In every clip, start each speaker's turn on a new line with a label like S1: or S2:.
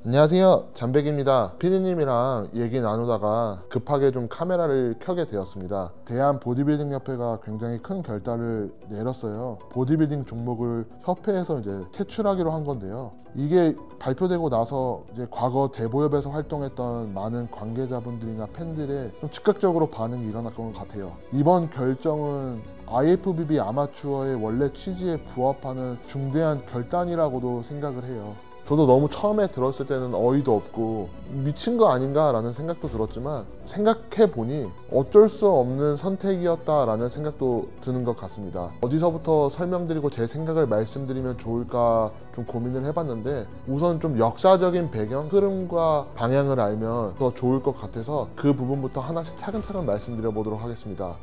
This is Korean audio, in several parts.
S1: 안녕하세요, 잠백입니다. 피디님이랑 얘기 나누다가 급하게 좀 카메라를 켜게 되었습니다. 대한 보디빌딩 협회가 굉장히 큰 결단을 내렸어요. 보디빌딩 종목을 협회에서 이제 퇴출하기로 한 건데요. 이게 발표되고 나서 이제 과거 대보협에서 활동했던 많은 관계자분들이나 팬들의 좀 즉각적으로 반응이 일어났던 것 같아요. 이번 결정은 IFBB 아마추어의 원래 취지에 부합하는 중대한 결단이라고도 생각을 해요. 저도 너무 처음에 들었을 때는 어이도 없고 미친 거 아닌가 라는 생각도 들었지만 생각해보니 어쩔 수 없는 선택이었다 라는 생각도 드는 것 같습니다. 어디서부터 설명드리고 제 생각을 말씀드리면 좋을까 좀 고민을 해봤는데, 우선 좀 역사적인 배경, 흐름과 방향을 알면 더 좋을 것 같아서 그 부분부터 하나씩 차근차근 말씀드려 보도록 하겠습니다.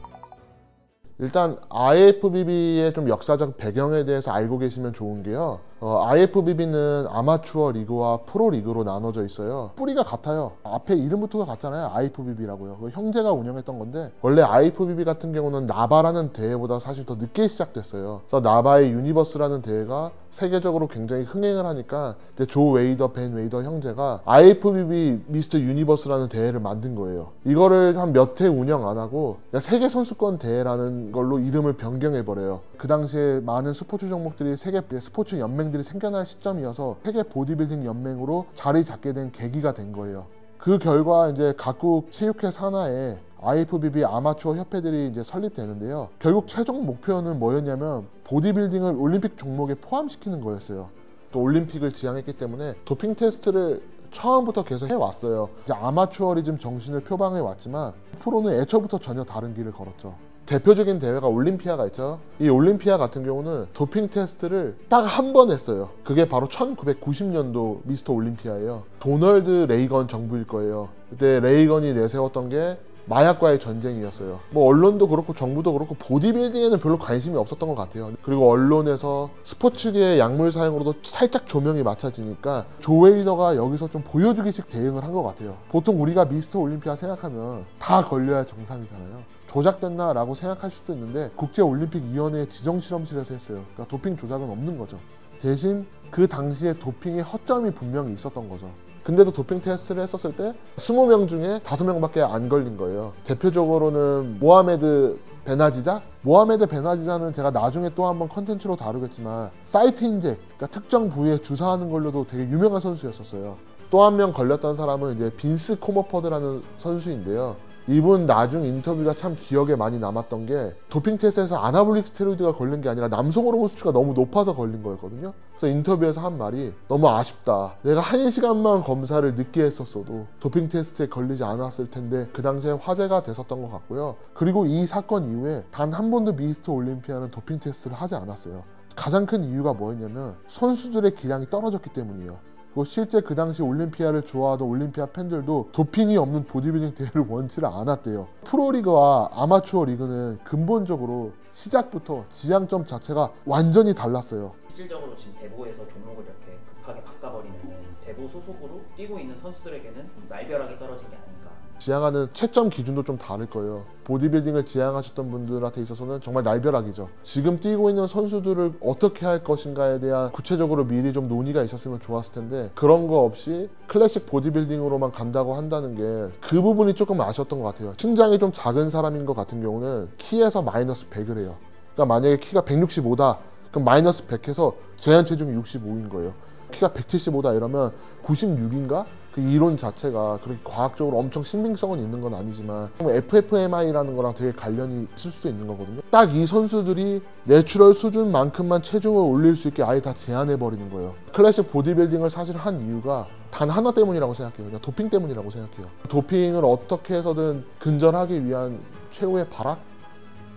S1: 일단 IFBB의 좀 역사적 배경에 대해서 알고 계시면 좋은 게요, IFBB는 아마추어 리그와 프로 리그로 나눠져 있어요. 뿌리가 같아요. 앞에 이름부터가 같잖아요. IFBB라고요. 형제가 운영했던 건데, 원래 IFBB 같은 경우는 나바라는 대회보다 사실 더 늦게 시작됐어요. 그래서 나바의 유니버스라는 대회가 세계적으로 굉장히 흥행을 하니까 이제 조 웨이더, 벤 웨이더 형제가 IFBB 미스터 유니버스라는 대회를 만든 거예요. 이거를 한 몇 해 운영 안 하고 세계 선수권 대회라는 걸로 이름을 변경해버려요. 그 당시에 많은 스포츠 종목들이 세계 스포츠 연맹들이 생겨날 시점이어서 세계 보디빌딩 연맹으로 자리 잡게 된 계기가 된 거예요. 그 결과 이제 각국 체육회 산하에 IFBB 아마추어 협회들이 이제 설립되는데요. 결국 최종 목표는 뭐였냐면 보디빌딩을 올림픽 종목에 포함시키는 거였어요. 또 올림픽을 지향했기 때문에 도핑 테스트를 처음부터 계속 해왔어요. 이제 아마추어리즘 정신을 표방해 왔지만 프로는 애초부터 전혀 다른 길을 걸었죠. 대표적인 대회가 올림피아가 있죠. 이 올림피아 같은 경우는 도핑 테스트를 딱 한 번 했어요. 그게 바로 1990년도 미스터 올림피아예요. 도널드 레이건 정부일 거예요. 그때 레이건이 내세웠던 게 마약과의 전쟁이었어요. 뭐 언론도 그렇고 정부도 그렇고 보디빌딩에는 별로 관심이 없었던 것 같아요. 그리고 언론에서 스포츠계의 약물 사용으로도 살짝 조명이 맞춰지니까 조 웨이더가 여기서 좀 보여주기식 대응을 한 것 같아요. 보통 우리가 미스터 올림피아 생각하면 다 걸려야 정상이잖아요. 조작됐나 라고 생각할 수도 있는데 국제올림픽위원회 지정실험실에서 했어요. 그러니까 도핑 조작은 없는 거죠. 대신 그 당시에 도핑의 허점이 분명히 있었던 거죠. 근데도 도핑 테스트를 했었을 때 20명 중에 5명밖에 안 걸린 거예요. 대표적으로는 모하메드 베나지자? 모하메드 베나지자는 제가 나중에 또 한번 컨텐츠로 다루겠지만 사이트 인젝, 그러니까 특정 부위에 주사하는 걸로도 되게 유명한 선수였었어요. 또 한 명 걸렸던 사람은 이제 빈스 코머퍼드라는 선수인데요. 이분 나중 인터뷰가 참 기억에 많이 남았던 게 도핑 테스트에서 아나볼릭 스테로이드가 걸린 게 아니라 남성 호르몬 수치가 너무 높아서 걸린 거였거든요. 그래서 인터뷰에서 한 말이 너무 아쉽다. 내가 1시간만 검사를 늦게 했었어도 도핑 테스트에 걸리지 않았을 텐데, 그 당시에 화제가 됐었던 것 같고요. 그리고 이 사건 이후에 단 한 번도 미스터 올림피아는 도핑 테스트를 하지 않았어요. 가장 큰 이유가 뭐였냐면 선수들의 기량이 떨어졌기 때문이에요. 그리고 실제 그 당시 올림피아를 좋아하던 올림피아 팬들도 도핑이 없는 보디빌딩 대회를 원치를 않았대요. 프로리그와 아마추어 리그는 근본적으로 시작부터 지향점 자체가 완전히 달랐어요.
S2: 실질적으로 지금 대보에서 종목을 이렇게 급하게 바꿔버리면 대보 소속으로 뛰고 있는 선수들에게는 날벼락이 떨어진 게 아닌가.
S1: 지향하는 채점 기준도 좀 다를 거예요. 보디빌딩을 지향하셨던 분들한테 있어서는 정말 날벼락이죠. 지금 뛰고 있는 선수들을 어떻게 할 것인가에 대한 구체적으로 미리 좀 논의가 있었으면 좋았을 텐데, 그런 거 없이 클래식 보디빌딩으로만 간다고 한다는 게 그 부분이 조금 아쉬웠던 것 같아요. 신장이 좀 작은 사람인 것 같은 경우는 키에서 마이너스 100을 해요. 그러니까 만약에 키가 165다 그럼 마이너스 100해서 제한 체중이 65인 거예요. 키가 175다 이러면 96인가? 그 이론 자체가 그렇게 과학적으로 엄청 신빙성은 있는 건 아니지만 FFMI라는 거랑 되게 관련이 있을 수도 있는 거거든요. 딱 이 선수들이 내추럴 수준만큼만 체중을 올릴 수 있게 아예 다 제한해버리는 거예요. 클래식 보디빌딩을 사실 한 이유가 단 하나 때문이라고 생각해요. 그냥 도핑 때문이라고 생각해요. 도핑을 어떻게 해서든 근절하기 위한 최후의 발악?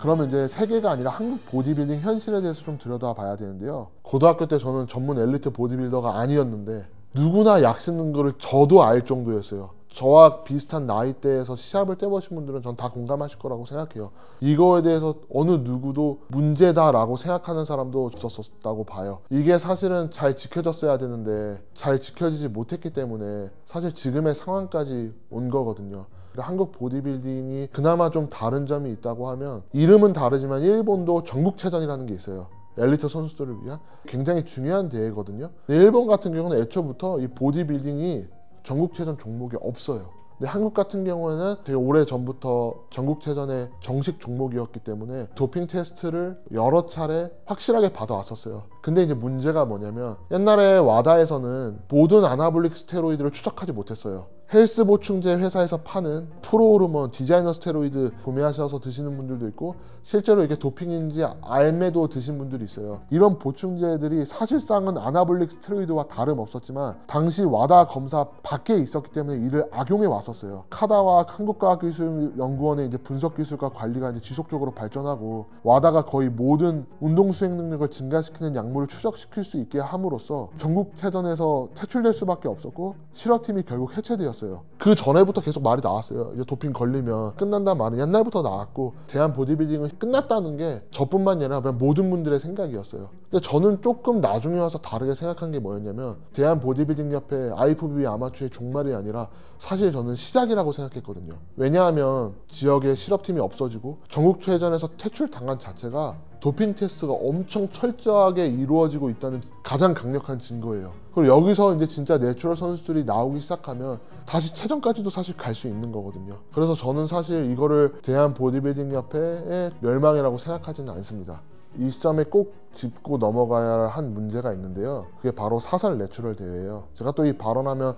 S1: 그러면 이제 세계가 아니라 한국 보디빌딩 현실에 대해서 좀 들여다봐야 되는데요. 고등학교 때 저는 전문 엘리트 보디빌더가 아니었는데 누구나 약 쓰는 거를 저도 알 정도였어요. 저와 비슷한 나이대에서 시합을 뛰어보신 분들은 전 다 공감하실 거라고 생각해요. 이거에 대해서 어느 누구도 문제다라고 생각하는 사람도 없었다고 봐요. 이게 사실은 잘 지켜졌어야 되는데 잘 지켜지지 못했기 때문에 사실 지금의 상황까지 온 거거든요. 그러니까 한국 보디빌딩이 그나마 좀 다른 점이 있다고 하면, 이름은 다르지만 일본도 전국체전이라는 게 있어요. 엘리트 선수들을 위한 굉장히 중요한 대회거든요. 일본 같은 경우는 애초부터 이 보디빌딩이 전국체전 종목이 없어요. 근데 한국 같은 경우에는 되게 오래 전부터 전국체전의 정식 종목이었기 때문에 도핑 테스트를 여러 차례 확실하게 받아왔었어요. 근데 이제 문제가 뭐냐면 옛날에 와다에서는 모든 아나볼릭 스테로이드를 추적하지 못했어요. 헬스 보충제 회사에서 파는 프로호르몬 디자이너 스테로이드 구매하셔서 드시는 분들도 있고 실제로 이게 도핑인지 알매도 드신 분들이 있어요. 이런 보충제들이 사실상은 아나볼릭 스테로이드와 다름없었지만 당시 와다 검사 밖에 있었기 때문에 이를 악용해 왔었어요. 카다와 한국과학기술연구원의 이제 분석 기술과 관리가 이제 지속적으로 발전하고 와다가 거의 모든 운동 수행 능력을 증가시키는 약물을 추적시킬 수 있게 함으로써 전국체전에서 퇴출될 수밖에 없었고 실업팀이 결국 해체되었어요. 그 전에부터 계속 말이 나왔어요. 이제 도핑 걸리면 끝난다는 말은 옛날부터 나왔고 대한 보디빌딩은 끝났다는 게 저뿐만 아니라 모든 분들의 생각이었어요. 근데 저는 조금 나중에 와서 다르게 생각한 게 뭐였냐면 대한 보디빌딩 협회 IFBB 아마추어의 종말이 아니라 사실 저는 시작이라고 생각했거든요. 왜냐하면 지역에 실업팀이 없어지고 전국체전에서 퇴출당한 자체가 도핑 테스트가 엄청 철저하게 이루어지고 있다는 가장 강력한 증거예요. 그리고 여기서 이제 진짜 내추럴 선수들이 나오기 시작하면 다시 체전까지도 사실 갈 수 있는 거거든요. 그래서 저는 사실 이거를 대한 보디빌딩 협회의 멸망이라고 생각하지는 않습니다. 이 시점에 꼭 짚고 넘어가야 할 문제가 있는데요. 그게 바로 사설 내추럴 대회예요. 제가 또 이 발언하면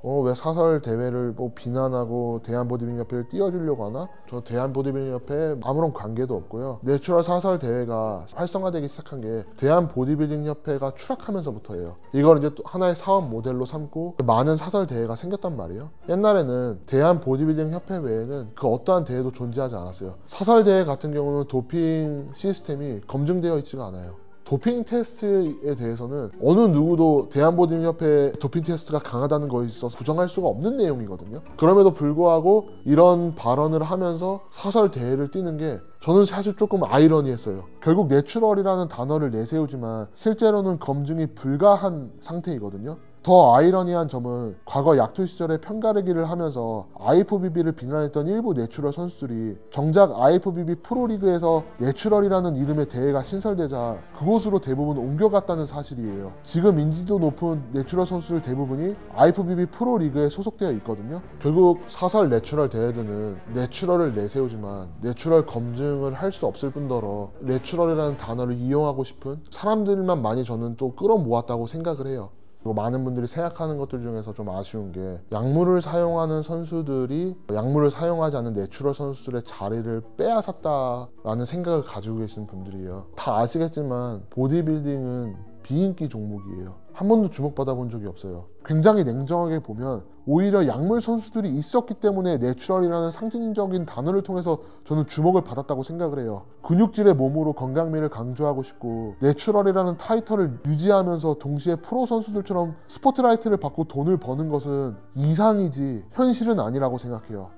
S1: 왜 사설 대회를 뭐 비난하고 대한보디빌딩 협회를 띄워주려고 하나? 저 대한보디빌딩 협회에 아무런 관계도 없고요. 내추럴 사설 대회가 활성화되기 시작한 게 대한보디빌딩 협회가 추락하면서부터예요. 이걸 이제 또 하나의 사업 모델로 삼고 많은 사설 대회가 생겼단 말이에요. 옛날에는 대한보디빌딩 협회 외에는 그 어떠한 대회도 존재하지 않았어요. 사설 대회 같은 경우는 도핑 시스템이 검증되어 있지가 않아요. 도핑 테스트에 대해서는 어느 누구도 대한보디빌딩 협회 도핑 테스트가 강하다는 것에 있어서 부정할 수가 없는 내용이거든요. 그럼에도 불구하고 이런 발언을 하면서 사설 대회를 뛰는 게 저는 사실 조금 아이러니했어요. 결국 내추럴이라는 단어를 내세우지만 실제로는 검증이 불가한 상태이거든요. 더 아이러니한 점은 과거 약투 시절에 편가르기를 하면서 IFBB를 비난했던 일부 내추럴 선수들이 정작 IFBB 프로리그에서 내추럴이라는 이름의 대회가 신설되자 그곳으로 대부분 옮겨갔다는 사실이에요. 지금 인지도 높은 내추럴 선수들 대부분이 IFBB 프로리그에 소속되어 있거든요. 결국 사설 내추럴 대회들은 내추럴을 내세우지만 내추럴 검증을 할 수 없을 뿐더러 내추럴이라는 단어를 이용하고 싶은 사람들만 많이 저는 또 끌어모았다고 생각을 해요. 그리고 많은 분들이 생각하는 것들 중에서 좀 아쉬운 게 약물을 사용하는 선수들이 약물을 사용하지 않는 내추럴 선수들의 자리를 빼앗았다라는 생각을 가지고 계시는 분들이에요. 다 아시겠지만 보디빌딩은 비인기 종목이에요. 한 번도 주목받아 본 적이 없어요. 굉장히 냉정하게 보면 오히려 약물 선수들이 있었기 때문에 내추럴이라는 상징적인 단어를 통해서 저는 주목을 받았다고 생각을 해요. 근육질의 몸으로 건강미를 강조하고 싶고 내추럴이라는 타이틀을 유지하면서 동시에 프로 선수들처럼 스포트라이트를 받고 돈을 버는 것은 이상이지 현실은 아니라고 생각해요.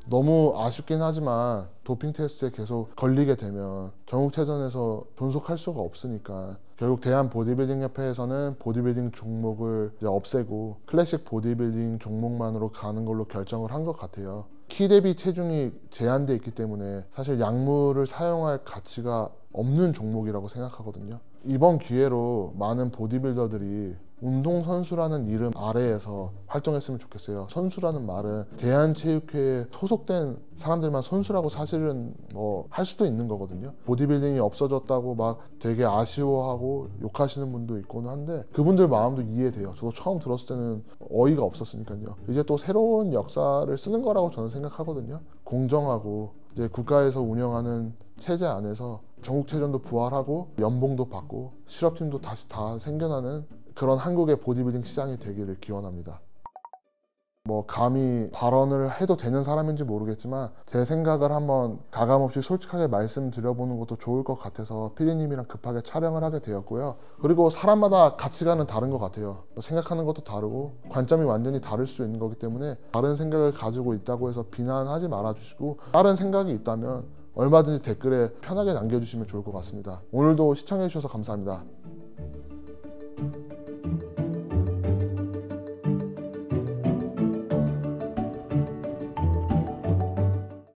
S1: 너무 아쉽긴 하지만 도핑 테스트에 계속 걸리게 되면 전국체전에서 존속할 수가 없으니까 결국 대한보디빌딩 협회에서는 보디빌딩 종목을 이제 없애고 클래식 보디빌딩 종목만으로 가는 걸로 결정을 한 것 같아요. 키 대비 체중이 제한되어 있기 때문에 사실 약물을 사용할 가치가 없는 종목이라고 생각하거든요. 이번 기회로 많은 보디빌더들이 운동선수라는 이름 아래에서 활동했으면 좋겠어요. 선수라는 말은 대한체육회에 소속된 사람들만 선수라고 사실은 뭐 할 수도 있는 거거든요. 보디빌딩이 없어졌다고 막 되게 아쉬워하고 욕하시는 분도 있고는 한데 그분들 마음도 이해돼요. 저도 처음 들었을 때는 어이가 없었으니까요. 이제 또 새로운 역사를 쓰는 거라고 저는 생각하거든요. 공정하고 이제 국가에서 운영하는 체제 안에서 전국체전도 부활하고 연봉도 받고 실업팀도 다시 다 생겨나는 그런 한국의 보디빌딩 시장이 되기를 기원합니다. 뭐 감히 발언을 해도 되는 사람인지 모르겠지만 제 생각을 한번 가감없이 솔직하게 말씀드려보는 것도 좋을 것 같아서 PD님이랑 급하게 촬영을 하게 되었고요. 그리고 사람마다 가치관은 다른 것 같아요. 생각하는 것도 다르고 관점이 완전히 다를 수 있는 거기 때문에 다른 생각을 가지고 있다고 해서 비난하지 말아주시고 다른 생각이 있다면 얼마든지 댓글에 편하게 남겨주시면 좋을 것 같습니다. 오늘도 시청해주셔서 감사합니다.